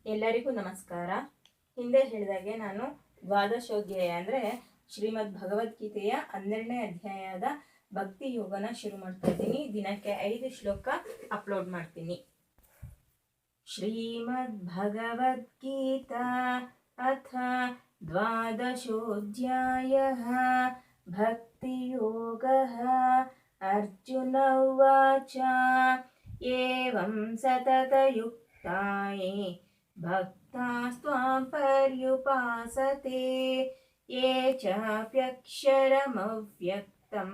ಎಲ್ಲರಿಗೂ ನಮಸ್ಕಾರ. ಹಿಂದೆ ಹೇಳಿದಾಗೆ ನಾನು ದ್ವಾದಶೋಧ್ಯಾಯ ಅಂದರೆ ಶ್ರೀಮದ್ ಭಗವದ್ಗೀತೆಯ 12ನೇ ಅಧ್ಯಾಯದ ಭಕ್ತಿ ಯೋಗನ ಶುರು ಮಾಡ್ತಾ ಇದ್ದೀನಿ. ದಿನಕ್ಕೆ 5 ಶ್ಲೋಕ ಅಪ್ಲೋಡ್ ಮಾಡ್ತೀನಿ. ಶ್ರೀಮದ್ ಭಗವದ್ಗೀತಾ ಅಥ ದ್ವಾದಶೋಧ್ಯಾಯ ಭಕ್ತಿ ಯೋಗ. ಅರ್ಜುನ ಉವಾಚ ಏವಂ ಸತತಯುಕ್ತಾಯೇ ಭಕ್ತಾಸ್ತ್ವಾಂ ಪರ್ಯುಪಾಸತೆ ಯೇ ಚಾಪ್ಯಕ್ಷರಮವ್ಯಕ್ತಂ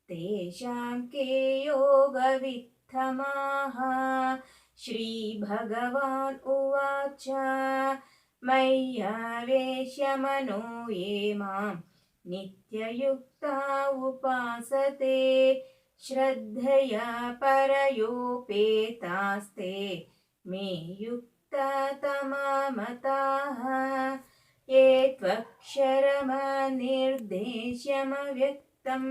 ತೇಷಾಂ ಕೇ ಯೋಗವಿತ್ತಮಾಃ. ಶ್ರೀಭಗವಾನ್ ಉವಾಚ ಮಯ್ಯಾವೇಶ್ಯ ಮನೋ ಯೇ ಮಾಂ ನಿತ್ಯಯುಕ್ತಾ ಉಪಾಸತೆ ಶ್ರದ್ಧೆಯಾ ಪರಯೋಪೇತಾಸ್ತೆ ಮೇ ಯುಕ್ತತಮಾ ಯೇ ತ್ವಕ್ಷರಮನಿರ್ದೇಶ್ಯಮವ್ಯಕ್ತಂ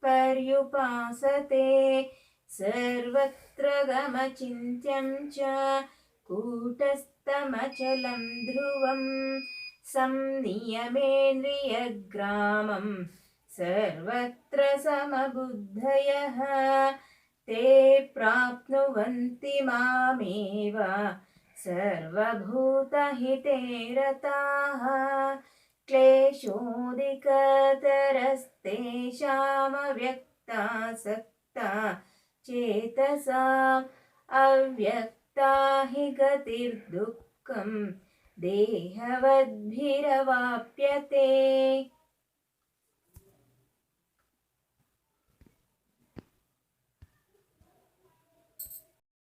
ಪರ್ಯುಪಾಸತೆ ಸರ್ವತ್ರ ಗಮಚಿಂತ್ಯಂ ಚ ಕೂಟಸ್ಥಮಚಲಂ ಧ್ರುವಂ ಸಂನಿಯಮೇಂದ್ರಿಯಗ್ರಾಮಂ ಸರ್ವತ್ರ ಸಮಬುದ್ಧಯಃ ತೇ ಪ್ರಾಪ್ನುವಂತಿ ಮಾಮೇವ ಸರ್ವಭೂತಹಿತೇ ರತಾಃ. ಕ್ಲೇಶೋದಿಕತರಸ್ತೇಷಾಮವ್ಯಕ್ತಾಸಕ್ತಾ ಚೇತಸಾಂ ಅವ್ಯಕ್ತಾ ಹಿ ಗತಿರ್ದುಃಖಂ ದೇಹವದ್ಭಿರವಾಪ್ಯತೆ.